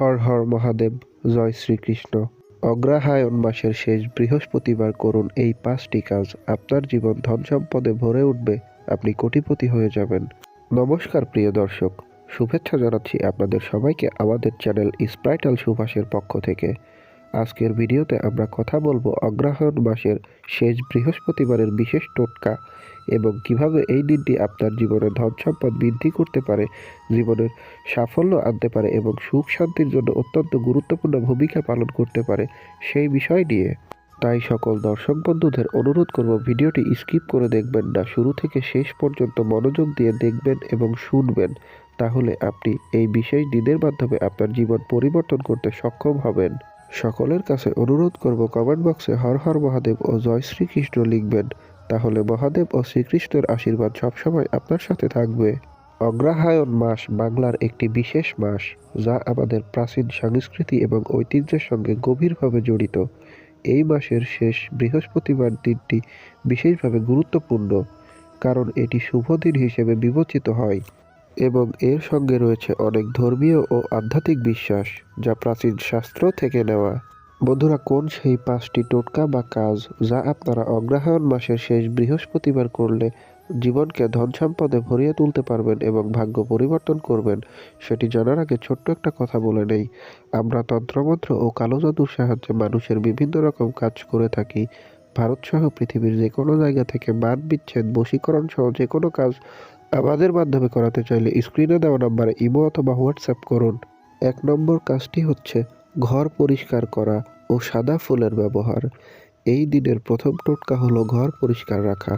হর হর মহাদেব, জয় শ্রীকৃষ্ণ। অগ্রহায়ণ মাসের শেষ বৃহস্পতিবার করুন এই 5টি কাজ, আপনার জীবন ধন সম্পদে ভরে উঠবে, আপনি কোটিপতি হয়ে যাবেন। নমস্কার প্রিয় দর্শক, শুভেচ্ছা জানাচ্ছি আপনাদের সবাইকে আমাদের চ্যানেল স্প্রাইটাল সুভাষের পক্ষ থেকে। আজকের ভিডিওতে আমরা কথা বলবো অগ্রহায়ণ মাসের শেষ বৃহস্পতিবারের বিশেষ টোটকা এবং কিভাবে এই দিনটি আপনার জীবনে ধন সম্পদ বৃদ্ধি করতে পারে, জীবনের সাফল্য আনতে পারে এবং সুখ শান্তির জন্য অত্যন্ত গুরুত্বপূর্ণ ভূমিকা পালন করতে পারে সেই বিষয় নিয়ে। তাই সকল দর্শক বন্ধুদের অনুরোধ করব ভিডিওটি স্কিপ করে দেখবেন না, শুরু থেকে শেষ পর্যন্ত মনোযোগ দিয়ে দেখবেন এবং শুনবেন, তাহলে আপনি এই বিশেষ দিনের মাধ্যমে আপনার জীবন পরিবর্তন করতে সক্ষম হবেন। সকলের কাছে অনুরোধ করব কমেন্ট বক্সে হর হর মহাদেব ও জয় শ্রীকৃষ্ণ লিখবেন, তাহলে মহাদেব ও শ্রীকৃষ্ণের আশীর্বাদ সবসময় আপনার সাথে থাকবে। অগ্রহায়ণ মাস বাংলার একটি বিশেষ মাস, যা আমাদের প্রাচীন সংস্কৃতি এবং ঐতিহ্যের সঙ্গে গভীরভাবে জড়িত। এই মাসের শেষ বৃহস্পতিবার দিনটি বিশেষভাবে গুরুত্বপূর্ণ, কারণ এটি শুভ দিন হিসেবে বিবেচিত হয় এবং এর সঙ্গে রয়েছে অনেক ধর্মীয় ও আধ্যাত্মিক বিশ্বাস, যা প্রাচীন শাস্ত্র থেকে নেওয়া। বন্ধুরা, কোন সেই 5টি টোটকা বা কাজ যা আপনারা অগ্রহায়ণ মাসের শেষ বৃহস্পতিবার করলে জীবনকে ধন সম্পদে ভরিয়ে তুলতে পারবেন এবং ভাগ্য পরিবর্তন করবেন, সেটি জানার আগে ছোট্ট একটা কথা বলে নেই। আমরা তন্ত্রমন্ত্র ও কালো জাদুর সাহায্যে মানুষের বিভিন্ন রকম কাজ করে থাকি। ভারতসহ পৃথিবীর যে কোনো জায়গা থেকে মান বিচ্ছেদ, বশীকরণ সহ যে কোনো কাজ আমাদের মাধ্যমে করাতে চাইলে স্ক্রিনে দেওয়া নাম্বারে ইমো অথবা হোয়াটসঅ্যাপ করুন। 1 নম্বর কাজটি হচ্ছে ঘর পরিষ্কার করা ও সাদা ফুলের ব্যবহার। এই দিনের প্রথম টোটকা হলো ঘর পরিষ্কার রাখা।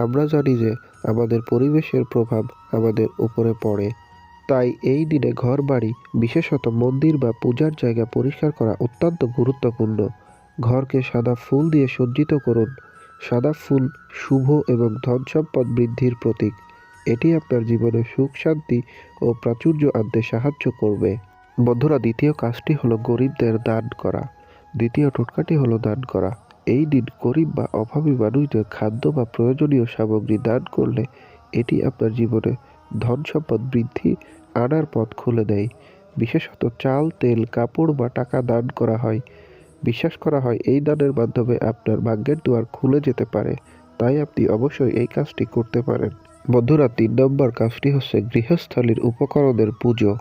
আমরা জানি যে আমাদের পরিবেশের প্রভাব আমাদের উপরে পড়ে, তাই এই দিনে ঘর বাড়ি, বিশেষত মন্দির বা পূজার জায়গা পরিষ্কার করা অত্যন্ত গুরুত্বপূর্ণ। ঘরকে সাদা ফুল দিয়ে সজ্জিত করুন। সাদা ফুল শুভ এবং ধন সম্পদ বৃদ্ধির প্রতীক। এটি আপনার জীবনে সুখ শান্তি ও প্রাচুর্য আনতে সাহায্য করবে। বন্ধুরা, দ্বিতীয় কাজটি হলো গরিবদের দান করা। দ্বিতীয় টোটকাটি হলো দান করা। এই দিন গরিব বা অভাবী মানুষদের খাদ্য বা প্রয়োজনীয় সামগ্রী দান করলে এটি আপনার জীবনে ধন সম্পদ বৃদ্ধি আনার পথ খুলে দেয়। বিশেষত চাল, তেল, কাপড় বা টাকা দান করা হয়। বিশ্বাস করা হয় এই দানের মাধ্যমে আপনার ভাগ্যের দুয়ার খুলে যেতে পারে, তাই আপনি অবশ্যই এই কাজটি করতে পারেন। বন্ধুরা, 3 নম্বর কাজটি হচ্ছে গৃহস্থালির উপকরণের পুজো।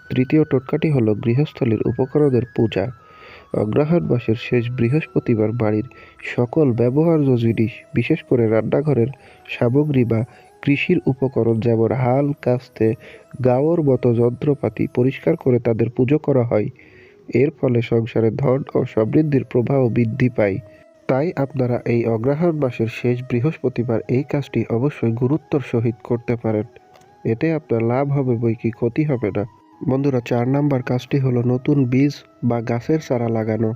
তৃতীয় টোটকাটি হলো গৃহস্থলীর উপকরণের পূজা। অগ্রহায়ণ মাসের শেষ বৃহস্পতিবার বাড়ির সকল ব্যবহার্য জিনিস, বিশেষ করে রান্নাঘরের সামগ্রী বা কৃষির উপকরণ যেমন হাল, কাস্তে, গাওয়ার মতো যন্ত্রপাতি পরিষ্কার করে তাদের পুজো করা হয়। এর ফলে সংসারে ধন ও সমৃদ্ধির প্রবাহ বৃদ্ধি পায়। তাই আপনারা এই অগ্রহায়ণ মাসের শেষ বৃহস্পতিবার এই কাজটি অবশ্যই গুরুত্বর সহিত করতে পারেন। এতে আপনার লাভ হবে, বই কি ক্ষতি হবে না। বন্ধুরা, 4 নম্বর কাজটি হলো নতুন বীজ বা গাছের চারা লাগানো।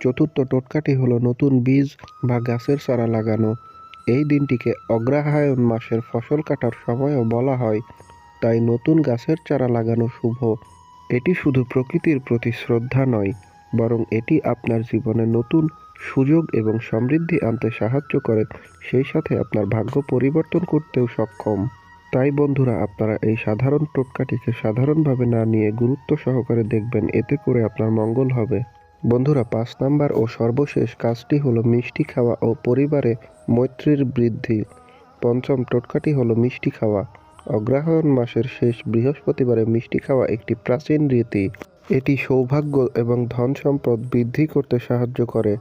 চতুর্থ টোটকাটি হলো নতুন বীজ বা গাছের চারা লাগানো। এই দিনটিকে অগ্রহায়ণ মাসের ফসল কাটার সময়ও বলা হয়, তাই নতুন গাছের চারা লাগানো শুভ। এটি শুধু প্রকৃতির প্রতি শ্রদ্ধা নয়, বরং এটি আপনার জীবনে নতুন সুযোগ এবং সমৃদ্ধি আনতে সাহায্য করে, সেই সাথে আপনার ভাগ্য পরিবর্তন করতেও সক্ষম। তাই বন্ধুরা, আপনারা এই সাধারণ টোটকাটিকে সাধারণভাবে না নিয়ে গুরুত্ব সহকারে দেখবেন, এতে করে আপনার মঙ্গল হবে। বন্ধুরা, 5 নম্বর ও সর্বশেষ কাজটি হলো মিষ্টি খাওয়া ও পরিবারে মৈত্রীর বৃদ্ধি। পঞ্চম টোটকাটি হলো মিষ্টি খাওয়া। অগ্রহায়ণ মাসের শেষ বৃহস্পতিবারে মিষ্টি খাওয়া একটি প্রাচীন রীতি। এটি সৌভাগ্য এবং ধন সম্পদ বৃদ্ধি করতে সাহায্য করে।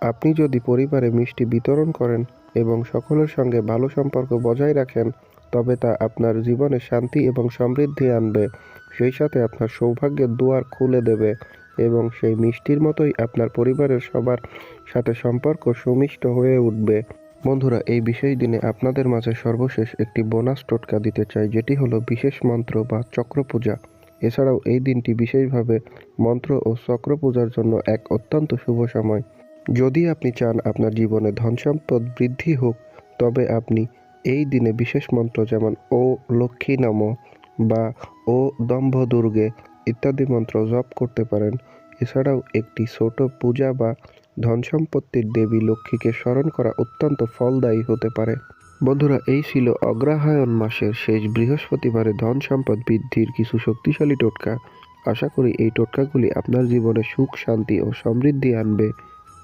আপনি যদি পরিবারে মিষ্টি বিতরণ করেন এবং সকলের সঙ্গে ভালো সম্পর্ক বজায় রাখেন, তবে তা আপনার জীবনে শান্তি এবং সমৃদ্ধি আনবে, সেই সাথে আপনার সৌভাগ্যের দুয়ার খুলে দেবে এবং সেই মিষ্টির মতোই আপনার পরিবারের সবার সাথে সম্পর্ক সুমিষ্ট হয়ে উঠবে। বন্ধুরা, এই বিশেষ দিনে আপনাদের মাঝে সর্বশেষ একটি বোনাস টোটকা দিতে চাই, যেটি হলো বিশেষ মন্ত্র বা চক্র পূজা। এছাড়াও এই দিনটি বিশেষভাবে মন্ত্র ও চক্র পূজার জন্য এক অত্যন্ত শুভ সময়। যদি আপনি চান আপনার জীবনে ধন সম্পদ বৃদ্ধি হোক, তবে আপনি এই দিনে বিশেষ মন্ত্র যেমন ও লক্ষ্মী নমঃ বা ও দম্ভ দুর্গে ইত্যাদি মন্ত্র জপ করতে পারেন। এছাড়াও একটি ছোট পূজা বা ধন সম্পত্তির দেবী লক্ষ্মীকে স্মরণ করা অত্যন্ত ফলদায়ী হতে পারে। বন্ধুরা, এই ছিল অগ্রহায়ণ মাসের শেষ বৃহস্পতিবারে ধন সম্পদ বৃদ্ধির কিছু শক্তিশালী টোটকা। আশা করি এই টোটকাগুলি আপনার জীবনে সুখ, শান্তি ও সমৃদ্ধি আনবে।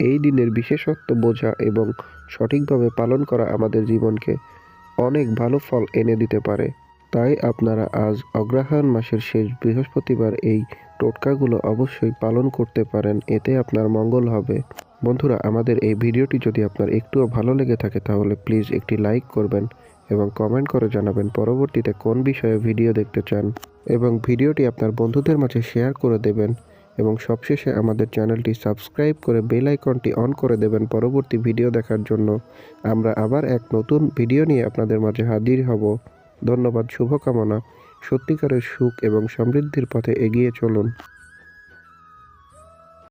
এই দিনের বিশেষত্ব বোঝা এবং সঠিকভাবে পালন করা আমাদের জীবনকে অনেক ভালো ফল এনে দিতে পারে। তাই আপনারা আজ অগ্রহায়ণ মাসের শেষ বৃহস্পতিবার এই টোটকাগুলো অবশ্যই পালন করতে পারেন, এতে আপনার মঙ্গল হবে। বন্ধুরা, আমাদের এই ভিডিওটি যদি আপনার একটুও ভালো লেগে থাকে তাহলে প্লিজ একটি লাইক করবেন এবং কমেন্ট করে জানাবেন পরবর্তীতে কোন বিষয়ে ভিডিও দেখতে চান, এবং ভিডিওটি আপনার বন্ধুদের মাঝে শেয়ার করে দেবেন এবং সবশেষে আমাদের চ্যানেলটি সাবস্ক্রাইব করে বেল আইকনটি অন করে দেবেন পরবর্তী ভিডিও দেখার জন্য। আমরা আবার এক নতুন ভিডিও নিয়ে আপনাদের মাঝে হাজির হব। ধন্যবাদ, শুভকামনা। সত্যিকারের সুখ এবং সমৃদ্ধির পথে এগিয়ে চলুন।